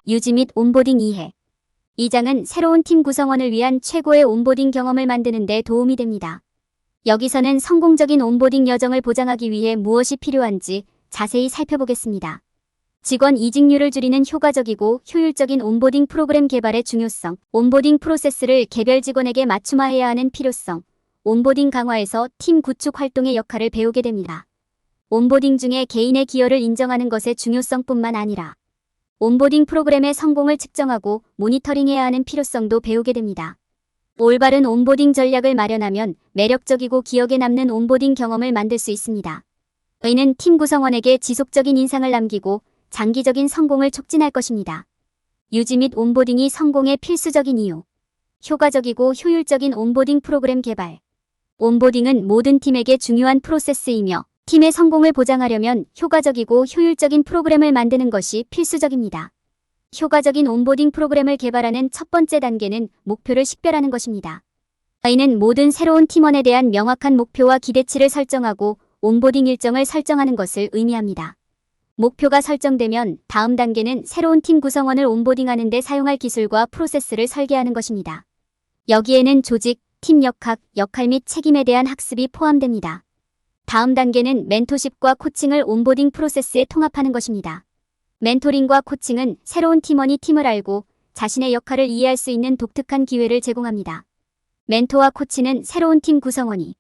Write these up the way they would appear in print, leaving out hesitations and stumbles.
유지 및 온보딩 이해. 이 장은 새로운 팀 구성원을 위한 최고의 온보딩 경험을 만드는 데 도움이 됩니다. 여기서는 성공적인 온보딩 여정을 보장하기 위해 무엇이 필요한지 자세히 살펴보겠습니다. 직원 이직률을 줄이는 효과적이고 효율적인 온보딩 프로그램 개발의 중요성, 온보딩 프로세스를 개별 직원에게 맞춤화해야 하는 필요성, 온보딩 강화에서 팀 구축 활동의 역할을 배우게 됩니다. 온보딩 중에 개인의 기여를 인정하는 것의 중요성뿐만 아니라 온보딩 프로그램의 성공을 측정하고 모니터링해야 하는 필요성도 배우게 됩니다. 올바른 온보딩 전략을 마련하면 매력적이고 기억에 남는 온보딩 경험을 만들 수 있습니다. 이는 팀 구성원에게 지속적인 인상을 남기고 장기적인 성공을 촉진할 것입니다. 유지 및 온보딩이 성공의 필수적인 이유. 효과적이고 효율적인 온보딩 프로그램 개발. 온보딩은 모든 팀에게 중요한 프로세스이며 팀의 성공을 보장하려면 효과적이고 효율적인 프로그램을 만드는 것이 필수적입니다. 효과적인 온보딩 프로그램을 개발하는 첫 번째 단계는 목표를 식별하는 것입니다. 이는 모든 새로운 팀원에 대한 명확한 목표와 기대치를 설정하고 온보딩 일정을 설정하는 것을 의미합니다. 목표가 설정되면 다음 단계는 새로운 팀 구성원을 온보딩하는 데 사용할 기술과 프로세스를 설계하는 것입니다. 여기에는 조직, 팀 역할 및 책임에 대한 학습이 포함됩니다. 다음 단계는 멘토십과 코칭을 온보딩 프로세스에 통합하는 것입니다. 멘토링과 코칭은 새로운 팀원이 팀을 알고 자신의 역할을 이해할 수 있는 독특한 기회를 제공합니다. 멘토와 코치는 새로운 팀 구성원이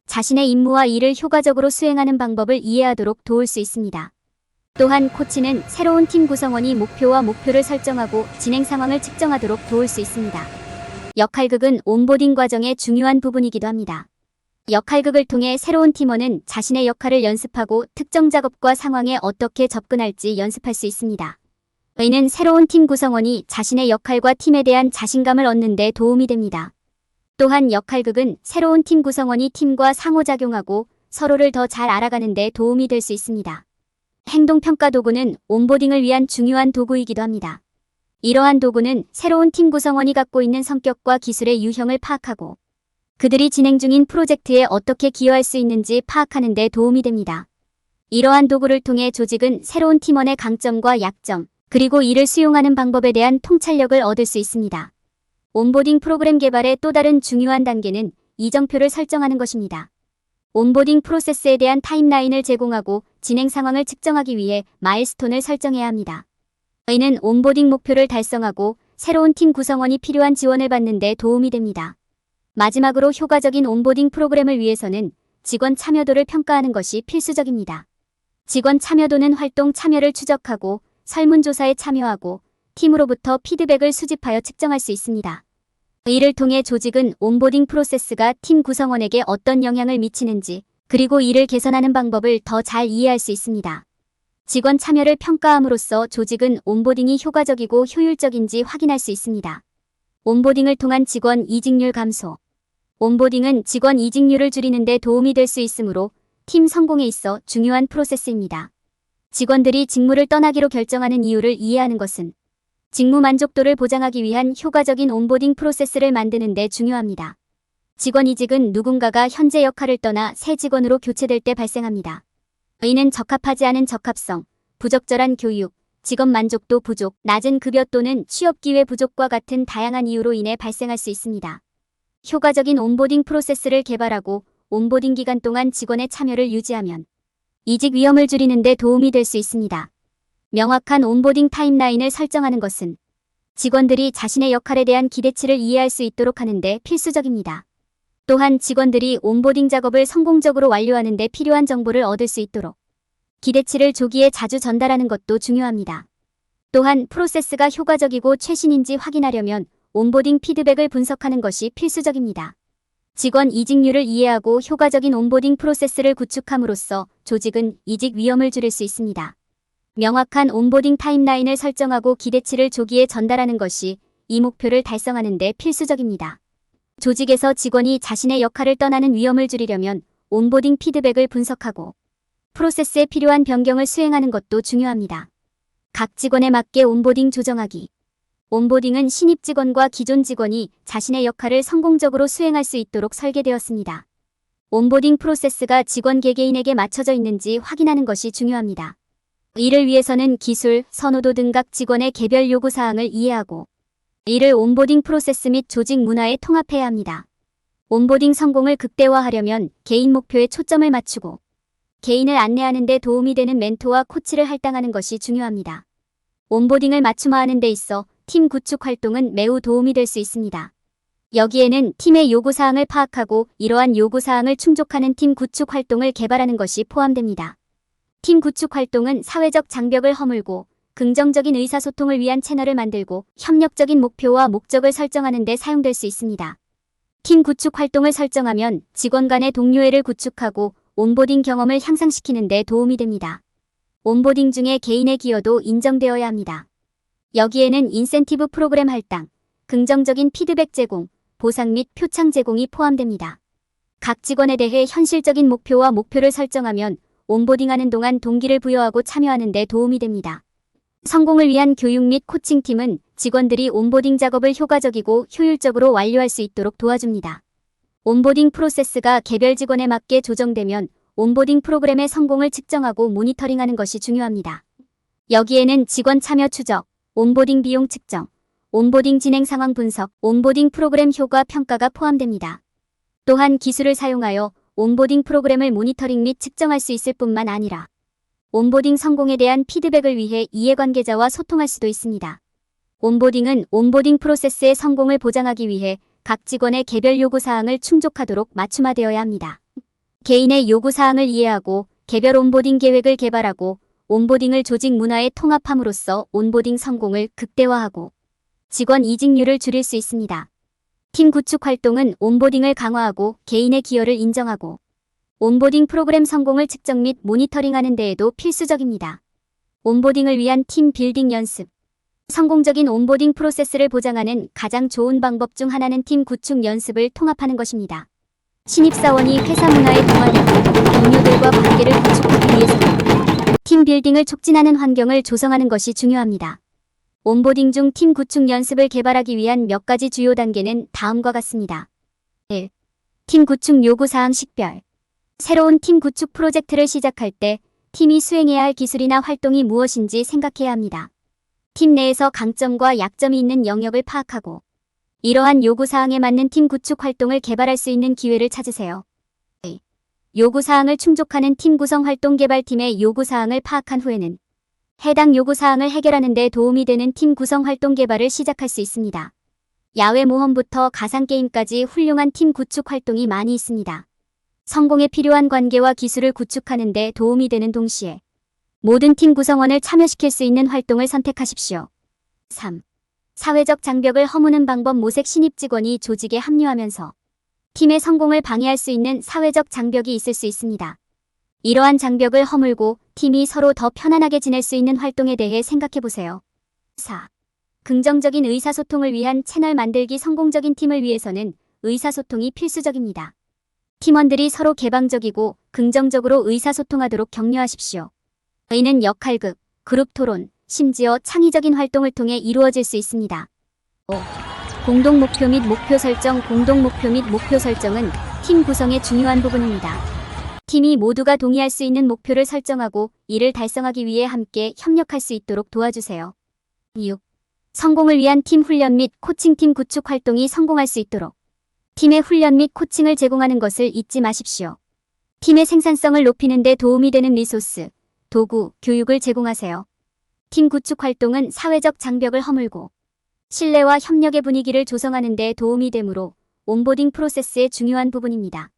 자신의 임무와 일을 효과적으로 수행하는 방법을 이해하도록 도울 수 있습니다. 또한 코치는 새로운 팀 구성원이 목표를 설정하고 진행 상황을 측정하도록 도울 수 있습니다. 역할극은 온보딩 과정의 중요한 부분이기도 합니다. 역할극을 통해 새로운 팀원은 자신의 역할을 연습하고 특정 작업과 상황에 어떻게 접근할지 연습할 수 있습니다. 이는 새로운 팀 구성원이 자신의 역할과 팀에 대한 자신감을 얻는 데 도움이 됩니다. 또한 역할극은 새로운 팀 구성원이 팀과 상호작용하고 서로를 더 잘 알아가는 데 도움이 될 수 있습니다. 행동평가 도구는 온보딩을 위한 중요한 도구이기도 합니다. 이러한 도구는 새로운 팀 구성원이 갖고 있는 성격과 기술의 유형을 파악하고 그들이 진행 중인 프로젝트에 어떻게 기여할 수 있는지 파악하는 데 도움이 됩니다. 이러한 도구를 통해 조직은 새로운 팀원의 강점과 약점, 그리고 이를 수용하는 방법에 대한 통찰력을 얻을 수 있습니다. 온보딩 프로그램 개발의 또 다른 중요한 단계는 이정표를 설정하는 것입니다. 온보딩 프로세스에 대한 타임라인을 제공하고 진행 상황을 측정하기 위해 마일스톤을 설정해야 합니다. 이는 온보딩 목표를 달성하고 새로운 팀 구성원이 필요한 지원을 받는 데 도움이 됩니다. 마지막으로 효과적인 온보딩 프로그램을 위해서는 직원 참여도를 평가하는 것이 필수적입니다. 직원 참여도는 활동 참여를 추적하고 설문조사에 참여하고 팀으로부터 피드백을 수집하여 측정할 수 있습니다. 이를 통해 조직은 온보딩 프로세스가 팀 구성원에게 어떤 영향을 미치는지 그리고 이를 개선하는 방법을 더 잘 이해할 수 있습니다. 직원 참여를 평가함으로써 조직은 온보딩이 효과적이고 효율적인지 확인할 수 있습니다. 온보딩을 통한 직원 이직률 감소. 온보딩은 직원 이직률을 줄이는 데 도움이 될 수 있으므로 팀 성공에 있어 중요한 프로세스입니다. 직원들이 직무를 떠나기로 결정하는 이유를 이해하는 것은 직무 만족도를 보장하기 위한 효과적인 온보딩 프로세스를 만드는 데 중요합니다. 직원 이직은 누군가가 현재 역할을 떠나 새 직원으로 교체될 때 발생합니다. 이는 적합하지 않은 적합성, 부적절한 교육, 직업 만족도 부족, 낮은 급여 또는 취업 기회 부족과 같은 다양한 이유로 인해 발생할 수 있습니다. 효과적인 온보딩 프로세스를 개발하고 온보딩 기간 동안 직원의 참여를 유지하면 이직 위험을 줄이는 데 도움이 될 수 있습니다. 명확한 온보딩 타임라인을 설정하는 것은 직원들이 자신의 역할에 대한 기대치를 이해할 수 있도록 하는 데 필수적입니다. 또한 직원들이 온보딩 작업을 성공적으로 완료하는 데 필요한 정보를 얻을 수 있도록 기대치를 조기에 자주 전달하는 것도 중요합니다. 또한 프로세스가 효과적이고 최신인지 확인하려면 온보딩 피드백을 분석하는 것이 필수적입니다. 직원 이직률을 이해하고 효과적인 온보딩 프로세스를 구축함으로써 조직은 이직 위험을 줄일 수 있습니다. 명확한 온보딩 타임라인을 설정하고 기대치를 조기에 전달하는 것이 이 목표를 달성하는 데 필수적입니다. 조직에서 직원이 자신의 역할을 떠나는 위험을 줄이려면 온보딩 피드백을 분석하고 프로세스에 필요한 변경을 수행하는 것도 중요합니다. 각 직원에 맞게 온보딩 조정하기. 온보딩은 신입 직원과 기존 직원이 자신의 역할을 성공적으로 수행할 수 있도록 설계되었습니다. 온보딩 프로세스가 직원 개개인에게 맞춰져 있는지 확인하는 것이 중요합니다. 이를 위해서는 기술, 선호도 등 각 직원의 개별 요구사항을 이해하고 이를 온보딩 프로세스 및 조직 문화에 통합해야 합니다. 온보딩 성공을 극대화하려면 개인 목표에 초점을 맞추고 개인을 안내하는 데 도움이 되는 멘토와 코치를 할당하는 것이 중요합니다. 온보딩을 맞춤화하는 데 있어 팀 구축 활동은 매우 도움이 될 수 있습니다. 여기에는 팀의 요구사항을 파악하고 이러한 요구사항을 충족하는 팀 구축 활동을 개발하는 것이 포함됩니다. 팀 구축 활동은 사회적 장벽을 허물고 긍정적인 의사소통을 위한 채널을 만들고 협력적인 목표와 목적을 설정하는 데 사용될 수 있습니다. 팀 구축 활동을 설정하면 직원 간의 동료애를 구축하고 온보딩 경험을 향상시키는 데 도움이 됩니다. 온보딩 중에 개인의 기여도 인정되어야 합니다. 여기에는 인센티브 프로그램 할당, 긍정적인 피드백 제공, 보상 및 표창 제공이 포함됩니다. 각 직원에 대해 현실적인 목표와 목표를 설정하면 온보딩하는 동안 동기를 부여하고 참여하는 데 도움이 됩니다. 성공을 위한 교육 및 코칭팀은 직원들이 온보딩 작업을 효과적이고 효율적으로 완료할 수 있도록 도와줍니다. 온보딩 프로세스가 개별 직원에 맞게 조정되면 온보딩 프로그램의 성공을 측정하고 모니터링하는 것이 중요합니다. 여기에는 직원 참여 추적, 온보딩 비용 측정, 온보딩 진행 상황 분석, 온보딩 프로그램 효과 평가가 포함됩니다. 또한 기술을 사용하여 온보딩 프로그램을 모니터링 및 측정할 수 있을 뿐만 아니라 온보딩 성공에 대한 피드백을 위해 이해관계자와 소통할 수도 있습니다. 온보딩은 온보딩 프로세스의 성공을 보장하기 위해 각 직원의 개별 요구사항을 충족하도록 맞춤화되어야 합니다. 개인의 요구사항을 이해하고 개별 온보딩 계획을 개발하고 온보딩을 조직 문화에 통합함으로써 온보딩 성공을 극대화하고 직원 이직률을 줄일 수 있습니다. 팀 구축 활동은 온보딩을 강화하고 개인의 기여를 인정하고 온보딩 프로그램 성공을 측정 및 모니터링하는 데에도 필수적입니다. 온보딩을 위한 팀 빌딩 연습. 성공적인 온보딩 프로세스를 보장하는 가장 좋은 방법 중 하나는 팀 구축 연습을 통합하는 것입니다. 신입사원이 회사 문화에 동화되고 동료들과 관계를 구축하기 위해서는 팀 빌딩을 촉진하는 환경을 조성하는 것이 중요합니다. 온보딩 중 팀 구축 연습을 개발하기 위한 몇 가지 주요 단계는 다음과 같습니다. 1. 팀 구축 요구사항 식별. 새로운 팀 구축 프로젝트를 시작할 때 팀이 수행해야 할 기술이나 활동이 무엇인지 생각해야 합니다. 팀 내에서 강점과 약점이 있는 영역을 파악하고 이러한 요구사항에 맞는 팀 구축 활동을 개발할 수 있는 기회를 찾으세요. 요구사항을 충족하는 팀 구성 활동 개발팀의 요구사항을 파악한 후에는 해당 요구사항을 해결하는 데 도움이 되는 팀 구성 활동 개발을 시작할 수 있습니다. 야외 모험부터 가상게임까지 훌륭한 팀 구축 활동이 많이 있습니다. 성공에 필요한 관계와 기술을 구축하는 데 도움이 되는 동시에 모든 팀 구성원을 참여시킬 수 있는 활동을 선택하십시오. 3. 사회적 장벽을 허무는 방법. 모색 신입 직원이 조직에 합류하면서 팀의 성공을 방해할 수 있는 사회적 장벽이 있을 수 있습니다. 이러한 장벽을 허물고 팀이 서로 더 편안하게 지낼 수 있는 활동에 대해 생각해보세요. 4. 긍정적인 의사소통을 위한 채널 만들기. 성공적인 팀을 위해서는 의사소통이 필수적입니다. 팀원들이 서로 개방적이고 긍정적으로 의사소통하도록 격려하십시오. 이는 역할극, 그룹 토론, 심지어 창의적인 활동을 통해 이루어질 수 있습니다. 5. 공동 목표 및 목표 설정. 공동 목표 및 목표 설정은 팀 구성의 중요한 부분입니다. 팀이 모두가 동의할 수 있는 목표를 설정하고 이를 달성하기 위해 함께 협력할 수 있도록 도와주세요. 6. 성공을 위한 팀 훈련 및 코칭. 팀 구축 활동이 성공할 수 있도록 팀의 훈련 및 코칭을 제공하는 것을 잊지 마십시오. 팀의 생산성을 높이는 데 도움이 되는 리소스, 도구, 교육을 제공하세요. 팀 구축 활동은 사회적 장벽을 허물고 신뢰와 협력의 분위기를 조성하는 데 도움이 되므로 온보딩 프로세스의 중요한 부분입니다.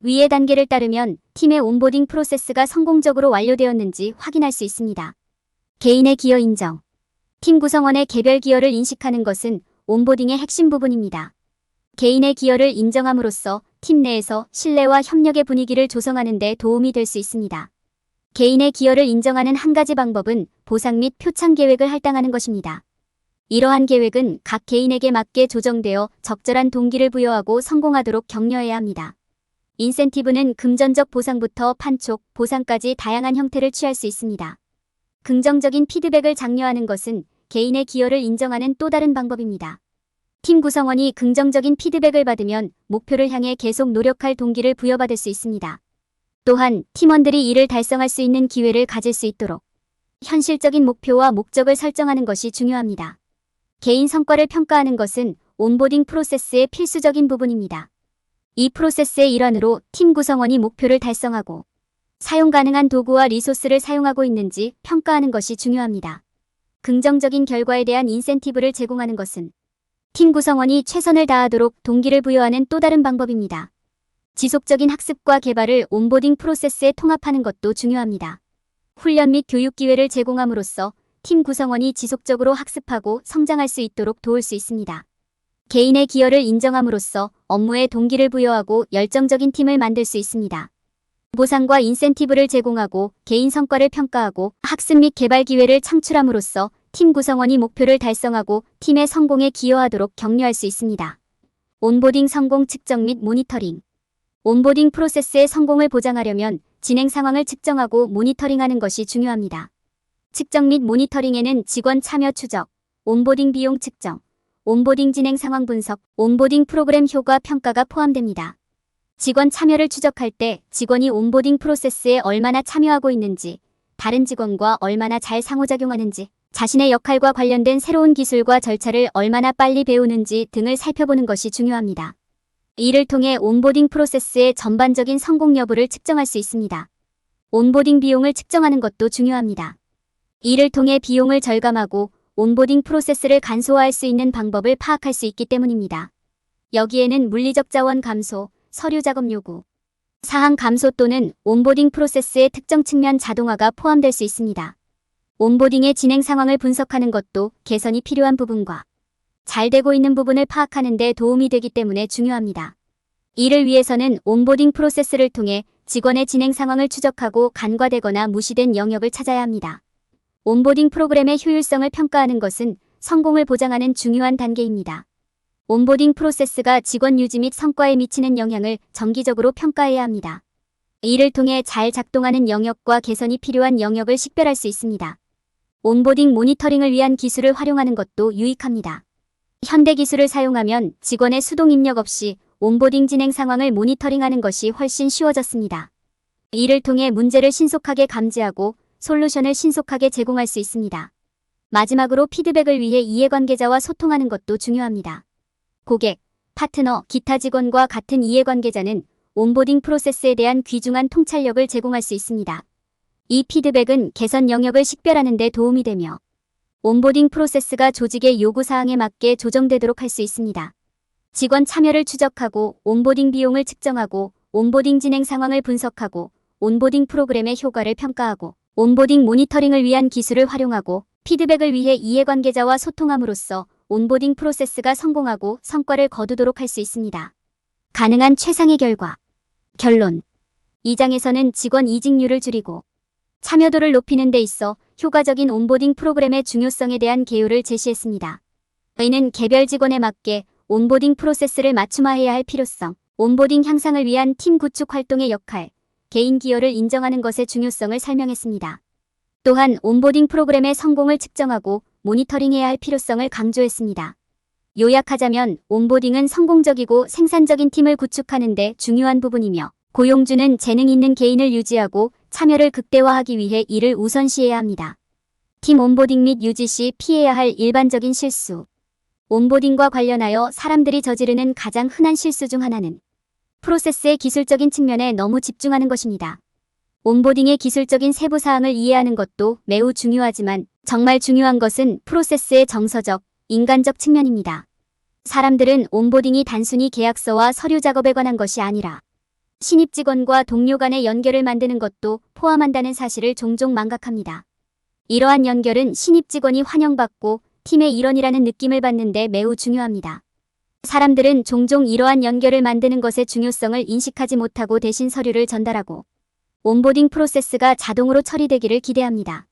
위의 단계를 따르면 팀의 온보딩 프로세스가 성공적으로 완료되었는지 확인할 수 있습니다. 개인의 기여 인정. 팀 구성원의 개별 기여를 인식하는 것은 온보딩의 핵심 부분입니다. 개인의 기여를 인정함으로써 팀 내에서 신뢰와 협력의 분위기를 조성하는 데 도움이 될 수 있습니다. 개인의 기여를 인정하는 한 가지 방법은 보상 및 표창 계획을 할당하는 것입니다. 이러한 계획은 각 개인에게 맞게 조정되어 적절한 동기를 부여하고 성공하도록 격려해야 합니다. 인센티브는 금전적 보상부터 판촉, 보상까지 다양한 형태를 취할 수 있습니다. 긍정적인 피드백을 장려하는 것은 개인의 기여를 인정하는 또 다른 방법입니다. 팀 구성원이 긍정적인 피드백을 받으면 목표를 향해 계속 노력할 동기를 부여받을 수 있습니다. 또한 팀원들이 이를 달성할 수 있는 기회를 가질 수 있도록 현실적인 목표와 목적을 설정하는 것이 중요합니다. 개인 성과를 평가하는 것은 온보딩 프로세스의 필수적인 부분입니다. 이 프로세스의 일환으로 팀 구성원이 목표를 달성하고 사용 가능한 도구와 리소스를 사용하고 있는지 평가하는 것이 중요합니다. 긍정적인 결과에 대한 인센티브를 제공하는 것은 팀 구성원이 최선을 다하도록 동기를 부여하는 또 다른 방법입니다. 지속적인 학습과 개발을 온보딩 프로세스에 통합하는 것도 중요합니다. 훈련 및 교육 기회를 제공함으로써 팀 구성원이 지속적으로 학습하고 성장할 수 있도록 도울 수 있습니다. 개인의 기여를 인정함으로써 업무에 동기를 부여하고 열정적인 팀을 만들 수 있습니다. 보상과 인센티브를 제공하고 개인 성과를 평가하고 학습 및 개발 기회를 창출함으로써 팀 구성원이 목표를 달성하고 팀의 성공에 기여하도록 격려할 수 있습니다. 온보딩 성공 측정 및 모니터링. 온보딩 프로세스의 성공을 보장하려면 진행 상황을 측정하고 모니터링하는 것이 중요합니다. 측정 및 모니터링에는 직원 참여 추적, 온보딩 비용 측정, 온보딩 진행 상황 분석, 온보딩 프로그램 효과 평가가 포함됩니다. 직원 참여를 추적할 때 직원이 온보딩 프로세스에 얼마나 참여하고 있는지, 다른 직원과 얼마나 잘 상호작용하는지, 자신의 역할과 관련된 새로운 기술과 절차를 얼마나 빨리 배우는지 등을 살펴보는 것이 중요합니다. 이를 통해 온보딩 프로세스의 전반적인 성공 여부를 측정할 수 있습니다. 온보딩 비용을 측정하는 것도 중요합니다. 이를 통해 비용을 절감하고 온보딩 프로세스를 간소화할 수 있는 방법을 파악할 수 있기 때문입니다. 여기에는 물리적 자원 감소, 서류 작업 요구, 사항 감소 또는 온보딩 프로세스의 특정 측면 자동화가 포함될 수 있습니다. 온보딩의 진행 상황을 분석하는 것도 개선이 필요한 부분과 잘 되고 있는 부분을 파악하는 데 도움이 되기 때문에 중요합니다. 이를 위해서는 온보딩 프로세스를 통해 직원의 진행 상황을 추적하고 간과되거나 무시된 영역을 찾아야 합니다. 온보딩 프로그램의 효율성을 평가하는 것은 성공을 보장하는 중요한 단계입니다. 온보딩 프로세스가 직원 유지 및 성과에 미치는 영향을 정기적으로 평가해야 합니다. 이를 통해 잘 작동하는 영역과 개선이 필요한 영역을 식별할 수 있습니다. 온보딩 모니터링을 위한 기술을 활용하는 것도 유익합니다. 현대 기술을 사용하면 직원의 수동 입력 없이 온보딩 진행 상황을 모니터링하는 것이 훨씬 쉬워졌습니다. 이를 통해 문제를 신속하게 감지하고 솔루션을 신속하게 제공할 수 있습니다. 마지막으로 피드백을 위해 이해관계자와 소통하는 것도 중요합니다. 고객, 파트너, 기타 직원과 같은 이해관계자는 온보딩 프로세스에 대한 귀중한 통찰력을 제공할 수 있습니다. 이 피드백은 개선 영역을 식별하는 데 도움이 되며 온보딩 프로세스가 조직의 요구사항에 맞게 조정되도록 할 수 있습니다. 직원 참여를 추적하고 온보딩 비용을 측정하고 온보딩 진행 상황을 분석하고 온보딩 프로그램의 효과를 평가하고 온보딩 모니터링을 위한 기술을 활용하고 피드백을 위해 이해관계자와 소통함으로써 온보딩 프로세스가 성공하고 성과를 거두도록 할 수 있습니다. 가능한 최상의 결과. 결론. 이 장에서는 직원 이직률을 줄이고 참여도를 높이는 데 있어 효과적인 온보딩 프로그램의 중요성에 대한 개요를 제시했습니다. 이는 개별 직원에 맞게 온보딩 프로세스를 맞춤화해야 할 필요성, 온보딩 향상을 위한 팀 구축 활동의 역할, 개인 기여를 인정하는 것의 중요성을 설명했습니다. 또한 온보딩 프로그램의 성공을 측정하고 모니터링해야 할 필요성을 강조했습니다. 요약하자면 온보딩은 성공적이고 생산적인 팀을 구축하는 데 중요한 부분이며 고용주는 재능 있는 개인을 유지하고 참여를 극대화하기 위해 이를 우선시해야 합니다. 팀 온보딩 및 유지 시 피해야 할 일반적인 실수. 온보딩과 관련하여 사람들이 저지르는 가장 흔한 실수 중 하나는 프로세스의 기술적인 측면에 너무 집중하는 것입니다. 온보딩의 기술적인 세부 사항을 이해하는 것도 매우 중요하지만 정말 중요한 것은 프로세스의 정서적, 인간적 측면입니다. 사람들은 온보딩이 단순히 계약서와 서류 작업에 관한 것이 아니라 신입 직원과 동료 간의 연결을 만드는 것도 포함한다는 사실을 종종 망각합니다. 이러한 연결은 신입 직원이 환영받고 팀의 일원이라는 느낌을 받는 데 매우 중요합니다. 사람들은 종종 이러한 연결을 만드는 것의 중요성을 인식하지 못하고 대신 서류를 전달하고 온보딩 프로세스가 자동으로 처리되기를 기대합니다.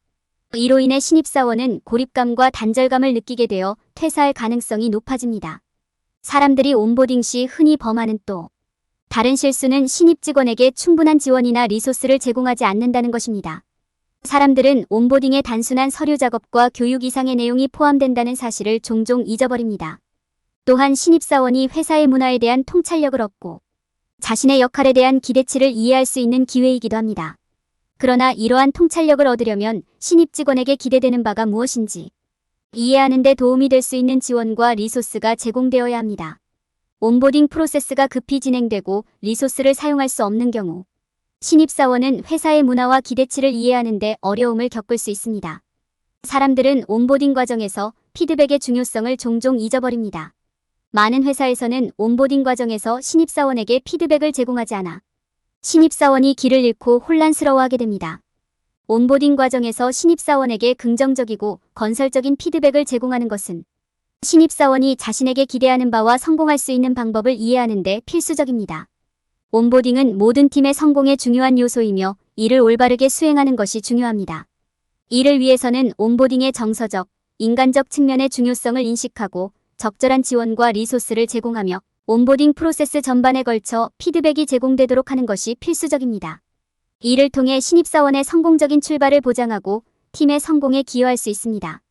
이로 인해 신입사원은 고립감과 단절감을 느끼게 되어 퇴사할 가능성이 높아집니다. 사람들이 온보딩 시 흔히 범하는 또 다른 실수는 신입 직원에게 충분한 지원이나 리소스를 제공하지 않는다는 것입니다. 사람들은 온보딩의 단순한 서류 작업과 교육 이상의 내용이 포함된다는 사실을 종종 잊어버립니다. 또한 신입사원이 회사의 문화에 대한 통찰력을 얻고 자신의 역할에 대한 기대치를 이해할 수 있는 기회이기도 합니다. 그러나 이러한 통찰력을 얻으려면 신입 직원에게 기대되는 바가 무엇인지 이해하는 데 도움이 될 수 있는 지원과 리소스가 제공되어야 합니다. 온보딩 프로세스가 급히 진행되고 리소스를 사용할 수 없는 경우 신입사원은 회사의 문화와 기대치를 이해하는 데 어려움을 겪을 수 있습니다. 사람들은 온보딩 과정에서 피드백의 중요성을 종종 잊어버립니다. 많은 회사에서는 온보딩 과정에서 신입사원에게 피드백을 제공하지 않아 신입사원이 길을 잃고 혼란스러워하게 됩니다. 온보딩 과정에서 신입사원에게 긍정적이고 건설적인 피드백을 제공하는 것은 신입사원이 자신에게 기대하는 바와 성공할 수 있는 방법을 이해하는 데 필수적입니다. 온보딩은 모든 팀의 성공의 중요한 요소이며 이를 올바르게 수행하는 것이 중요합니다. 이를 위해서는 온보딩의 정서적, 인간적 측면의 중요성을 인식하고 적절한 지원과 리소스를 제공하며 온보딩 프로세스 전반에 걸쳐 피드백이 제공되도록 하는 것이 필수적입니다. 이를 통해 신입사원의 성공적인 출발을 보장하고 팀의 성공에 기여할 수 있습니다.